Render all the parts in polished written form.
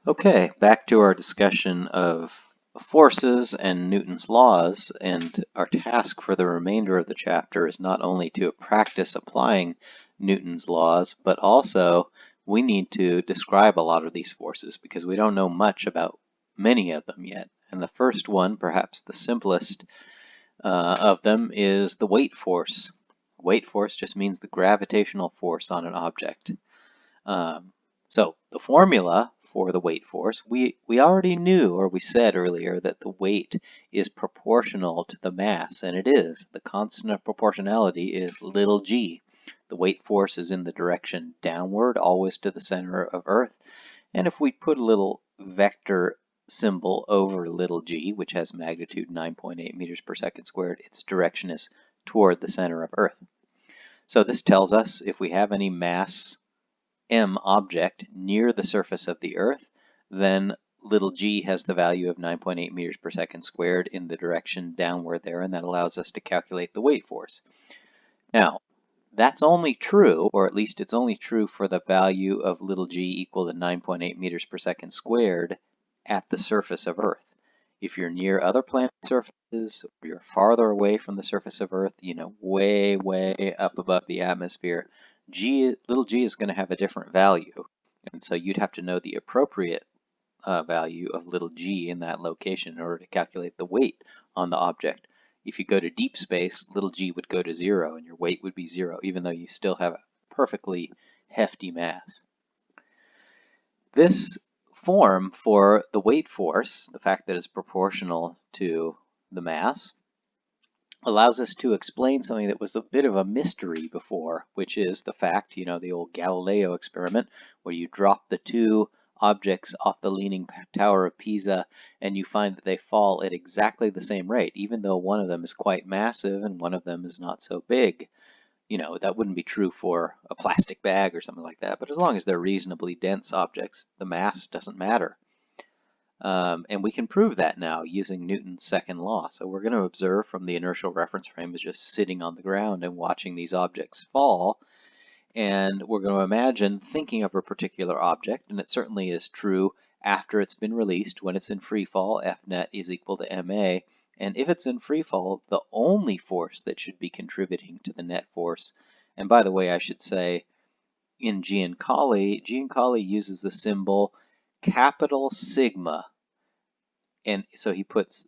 Okay, back to our discussion of forces and Newton's laws, and our task for the remainder of the chapter is not only to practice applying Newton's laws, but also we need to describe a lot of these forces because we don't know much about many of them yet. And the first one, perhaps the simplest of them, is the weight force. Weight force just means the gravitational force on an object. So the formula for the weight force, we already knew, or we said earlier, that the weight is proportional to the mass, and it is. The constant of proportionality is little g. The weight force is in the direction downward, always to the center of Earth. And if we put a little vector symbol over little g, which has magnitude 9.8 meters per second squared, its direction is toward the center of Earth. So this tells us if we have any mass m object near the surface of the Earth, then little g has the value of 9.8 meters per second squared in the direction downward there, and that allows us to calculate the weight force. Now, that's only true, or at least it's only true for the value of little g equal to 9.8 meters per second squared at the surface of Earth. If you're near other planet surfaces, or you're farther away from the surface of Earth, way, way up above the atmosphere, little g is going to have a different value. And so you'd have to know the appropriate value of little g in that location in order to calculate the weight on the object. If you go to deep space, little g would go to 0 and your weight would be 0, even though you still have a perfectly hefty mass. This form for the weight force, the fact that it's proportional to the mass, allows us to explain something that was a bit of a mystery before, which is the fact, the old Galileo experiment, where you drop the two objects off the Leaning Tower of Pisa and you find that they fall at exactly the same rate, even though one of them is quite massive and one of them is not so big. That wouldn't be true for a plastic bag or something like that, but as long as they're reasonably dense objects, the mass doesn't matter. And we can prove that now using Newton's second law. So we're going to observe from the inertial reference frame as just sitting on the ground and watching these objects fall. And we're going to imagine thinking of a particular object, and it certainly is true after it's been released. When it's in free fall, F net is equal to ma. And if it's in free fall, the only force that should be contributing to the net force, and by the way, I should say, in Giancoli uses the symbol capital sigma. And so he puts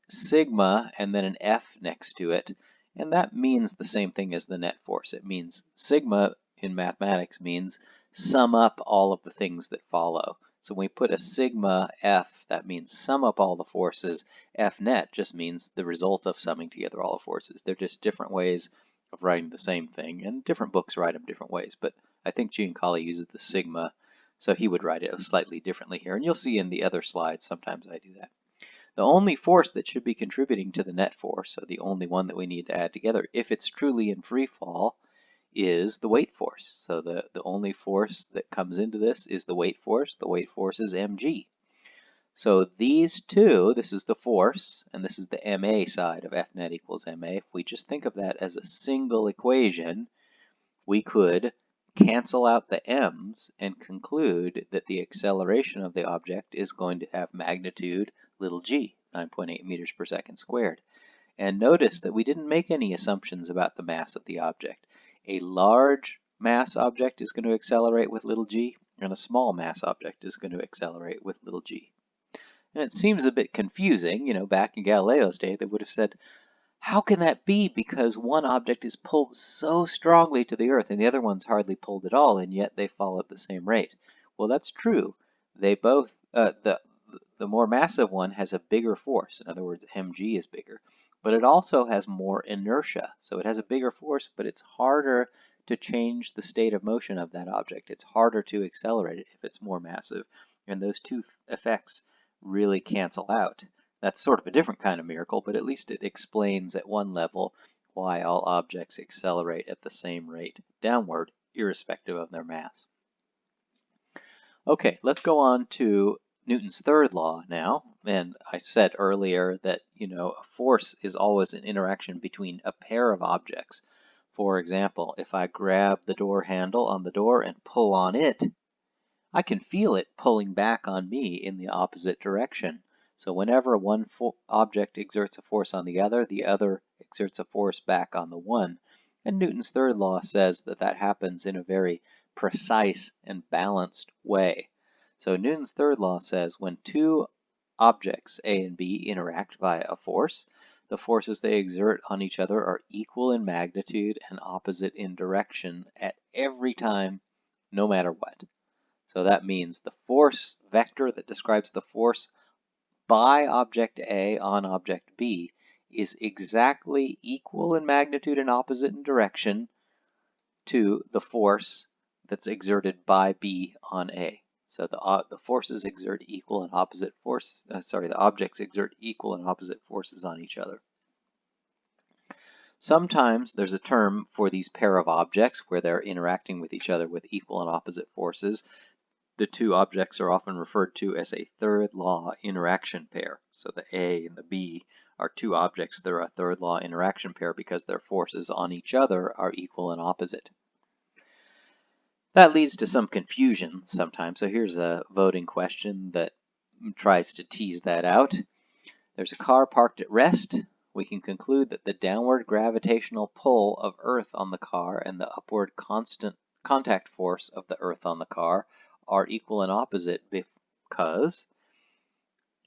sigma and then an F next to it, and that means the same thing as the net force. It means sigma in mathematics means sum up all of the things that follow. So when we put a sigma F, that means sum up all the forces. F net just means the result of summing together all the forces. They're just different ways of writing the same thing, and different books write them different ways, but I think Giancoli uses the sigma, so he would write it slightly differently here, and you'll see in the other slides sometimes I do that. The only force that should be contributing to the net force, so the only one that we need to add together, if it's truly in free fall, is the weight force. So the only force that comes into this is the weight force. The weight force is mg. So these two, this is the force, and this is the ma side of F net equals ma. If we just think of that as a single equation, we could cancel out the m's and conclude that the acceleration of the object is going to have magnitude little g, 9.8 meters per second squared. And notice that we didn't make any assumptions about the mass of the object. A large mass object is going to accelerate with little g, and a small mass object is going to accelerate with little g. And it seems a bit confusing. Back in Galileo's day, they would have said, how can that be? Because one object is pulled so strongly to the Earth and the other one's hardly pulled at all, and yet they fall at the same rate. Well, that's true. They both, the more massive one has a bigger force. In other words, mg is bigger. But it also has more inertia. So it has a bigger force, but it's harder to change the state of motion of that object. It's harder to accelerate it if it's more massive. And those two effects really cancel out. That's sort of a different kind of miracle, but at least it explains at one level why all objects accelerate at the same rate downward, irrespective of their mass. Okay, let's go on to Newton's third law now. And I said earlier that, a force is always an interaction between a pair of objects. For example, if I grab the door handle on the door and pull on it, I can feel it pulling back on me in the opposite direction. So whenever one object exerts a force on the other exerts a force back on the one. And Newton's third law says that that happens in a very precise and balanced way. So Newton's third law says when two objects A and B interact via a force, the forces they exert on each other are equal in magnitude and opposite in direction at every time, no matter what. So that means the force vector that describes the force by object A on object B is exactly equal in magnitude and opposite in direction to the force that's exerted by B on A. So the forces exert equal and opposite forces, the objects exert equal and opposite forces on each other. Sometimes there's a term for these pair of objects where they're interacting with each other with equal and opposite forces. The two objects are often referred to as a third law interaction pair. So the A and the B are two objects that are a third law interaction pair because their forces on each other are equal and opposite. That leads to some confusion sometimes. So here's a voting question that tries to tease that out. There's a car parked at rest. We can conclude that the downward gravitational pull of Earth on the car and the upward constant contact force of the Earth on the car are equal and opposite because,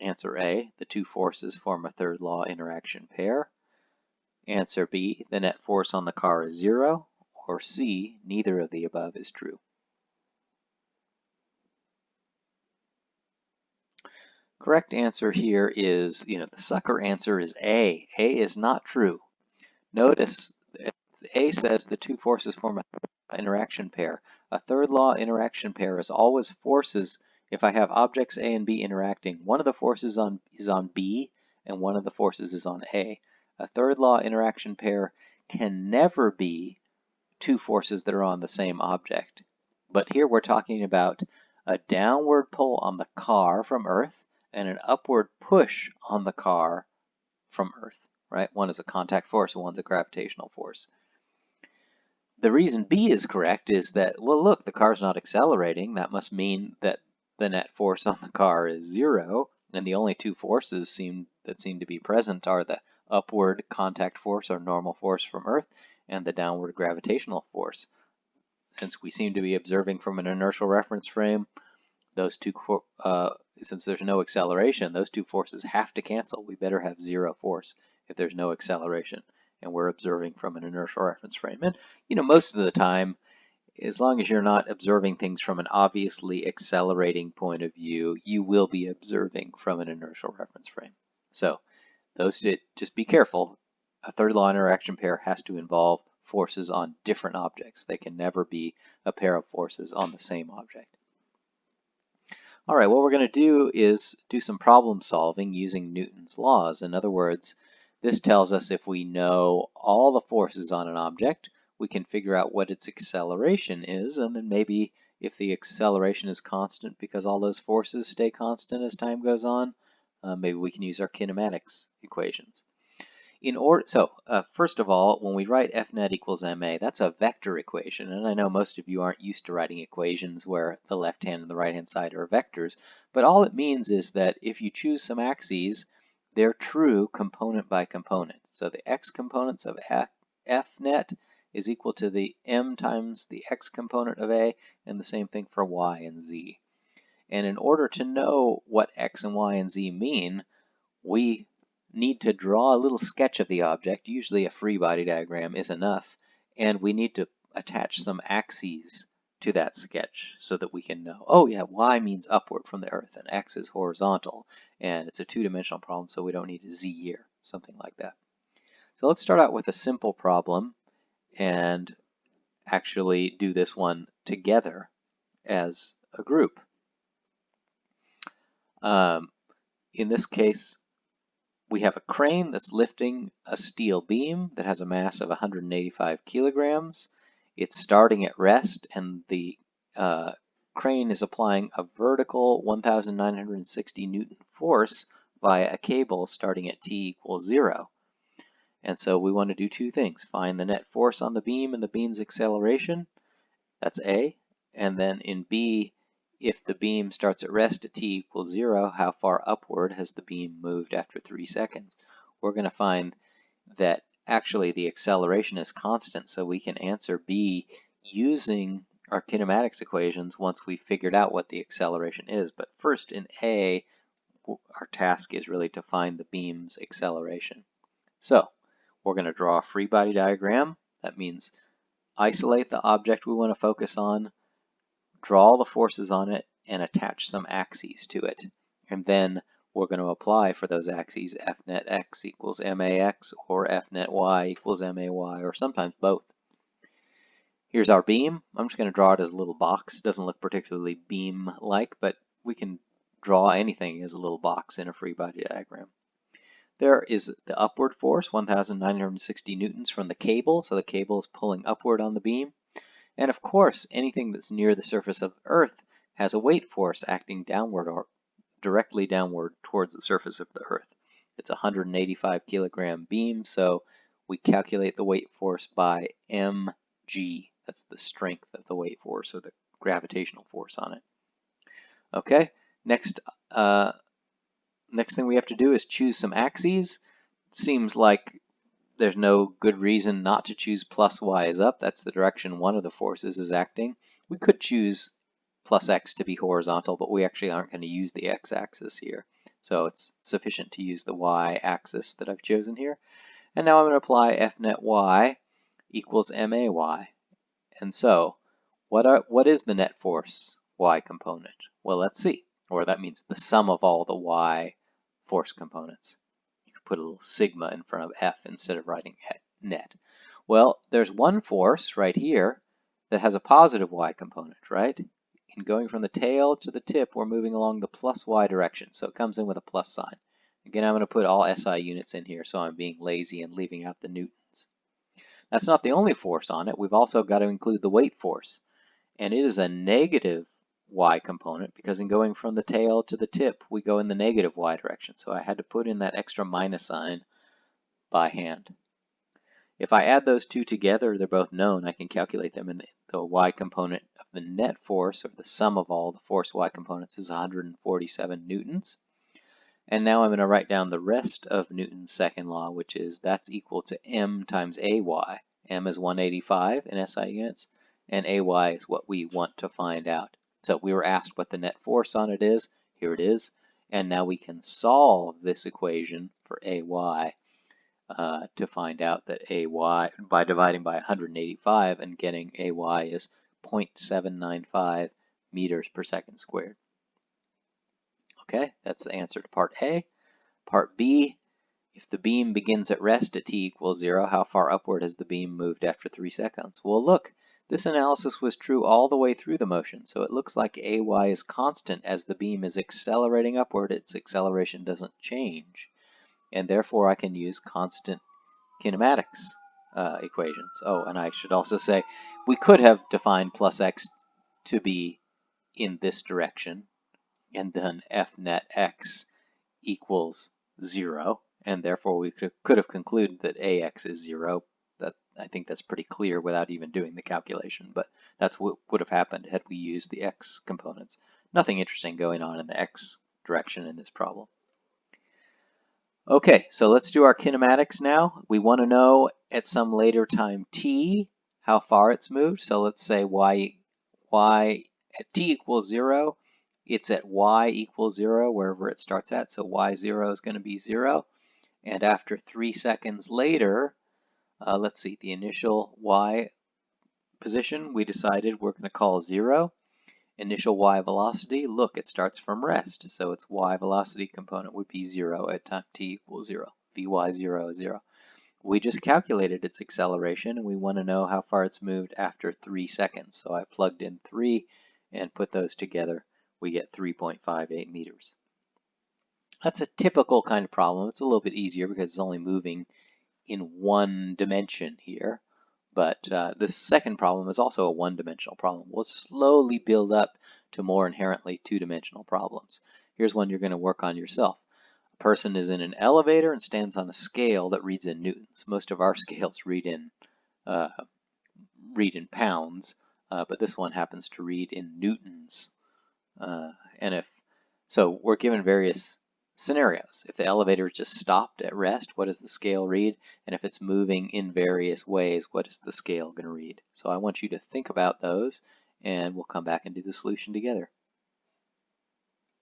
answer A, the two forces form a third law interaction pair. Answer B, the net force on the car is 0. Or C, neither of the above is true. Correct answer here is, the sucker answer is A. A is not true. Notice A says the two forces form a interaction pair. A third law interaction pair is always forces. If I have objects A and B interacting, one of the forces is on B and one of the forces is on A. A third law interaction pair can never be two forces that are on the same object. But here we're talking about a downward pull on the car from Earth and an upward push on the car from Earth, right? One is a contact force and one's a gravitational force. The reason B is correct is that, well, look, the car's not accelerating. That must mean that the net force on the car is 0, and the only two forces that seem to be present are the upward contact force or normal force from Earth and the downward gravitational force. Since we seem to be observing from an inertial reference frame, those two, since there's no acceleration, those two forces have to cancel. We better have 0 force if there's no acceleration, and we're observing from an inertial reference frame. And most of the time, as long as you're not observing things from an obviously accelerating point of view, you will be observing from an inertial reference frame. So just be careful. A third law interaction pair has to involve forces on different objects. They can never be a pair of forces on the same object. All right, what we're going to do is do some problem solving using Newton's laws. In other words, this tells us if we know all the forces on an object, we can figure out what its acceleration is, and then maybe if the acceleration is constant because all those forces stay constant as time goes on, maybe we can use our kinematics equations. First of all, when we write F net equals ma, that's a vector equation, and I know most of you aren't used to writing equations where the left hand and the right hand side are vectors, but all it means is that if you choose some axes, they're true component by component. So the x components of F net is equal to the m times the x component of A, and the same thing for y and z. And in order to know what x and y and z mean, we need to draw a little sketch of the object. Usually a free body diagram is enough, and we need to attach some axes to that sketch so that we can know, oh yeah, y means upward from the Earth and x is horizontal, and it's a two-dimensional problem, so we don't need a z here, something like that. So let's start out with a simple problem and actually do this one together as a group. In this case, we have a crane that's lifting a steel beam that has a mass of 185 kilograms. It's starting at rest, and the crane is applying a vertical 1,960 Newton force via a cable starting at t equals 0. And so we want to do two things. Find the net force on the beam and the beam's acceleration. That's A. And then in B, if the beam starts at rest at t equals 0, how far upward has the beam moved after 3 seconds? We're going to find that actually the acceleration is constant, so we can answer B using our kinematics equations once we've figured out what the acceleration is. But first in A, our task is really to find the beam's acceleration. So we're going to draw a free body diagram. That means isolate the object we want to focus on, draw the forces on it, and attach some axes to it. And then we're going to apply for those axes F net x equals max or F net y equals may, or sometimes both. Here's our beam. I'm just going to draw it as a little box. It doesn't look particularly beam-like, but we can draw anything as a little box in a free body diagram. There is the upward force, 1,960 newtons from the cable, so the cable is pulling upward on the beam. And of course, anything that's near the surface of Earth has a weight force acting downward or directly downward towards the surface of the Earth. It's a 185 kilogram beam, so we calculate the weight force by mg. That's the strength of the weight force, or the gravitational force on it. Okay, next thing we have to do is choose some axes. It seems like there's no good reason not to choose plus y is up. That's the direction one of the forces is acting. We could choose plus x to be horizontal, but we actually aren't going to use the x-axis here. So it's sufficient to use the y-axis that I've chosen here. And now I'm going to apply F net y equals may. And so, what is the net force y component? Well, let's see. Or that means the sum of all the y force components. You could put a little sigma in front of F instead of writing net. Well, there's one force right here that has a positive y component, right? In going from the tail to the tip, we're moving along the plus y direction, so it comes in with a plus sign. Again, I'm going to put all SI units in here, so I'm being lazy and leaving out the newtons. That's not the only force on it. We've also got to include the weight force, and it is a negative y component because in going from the tail to the tip, we go in the negative y direction, so I had to put in that extra minus sign by hand. If I add those two together, they're both known. I can calculate them, and the y component of the net force, or the sum of all the force y components, is 147 newtons. And now I'm going to write down the rest of Newton's second law, which is that's equal to m times ay. M is 185 in SI units, and ay is what we want to find out. So we were asked what the net force on it is. Here it is. And now we can solve this equation for ay to find out that ay, by dividing by 185 and getting ay is 0.795 meters per second squared. Okay, that's the answer to part A. Part B, if the beam begins at rest at t equals 0, how far upward has the beam moved after 3 seconds? Well, look, this analysis was true all the way through the motion, so it looks like ay is constant as the beam is accelerating upward. Its acceleration doesn't change, and therefore I can use constant kinematics equations. Oh, and I should also say we could have defined plus x to be in this direction, and then F net x equals 0, and therefore we could have concluded that ax is 0. I think that's pretty clear without even doing the calculation, but that's what would have happened had we used the x components. Nothing interesting going on in the x direction in this problem. Okay, so let's do our kinematics now. We want to know at some later time t how far it's moved. So let's say y at t equals 0. It's at y equals 0 wherever it starts at, so y0 is going to be 0. And after 3 seconds later, let's see, the initial y position we decided we're going to call 0. Initial y velocity, look, it starts from rest, so its y velocity component would be 0 at time t equals 0. Vy0 is 0. We just calculated its acceleration, and we want to know how far it's moved after 3 seconds. So I plugged in 3 and put those together. We get 3.58 meters. That's a typical kind of problem. It's a little bit easier because it's only moving in one dimension here. But this second problem is also a one-dimensional problem. We'll slowly build up to more inherently two-dimensional problems. Here's one you're going to work on yourself. A person is in an elevator and stands on a scale that reads in newtons. Most of our scales read in pounds, but this one happens to read in newtons. So we're given various scenarios. If the elevator just stopped at rest, what does the scale read? And if it's moving in various ways, what is the scale going to read? So I want you to think about those, and we'll come back and do the solution together.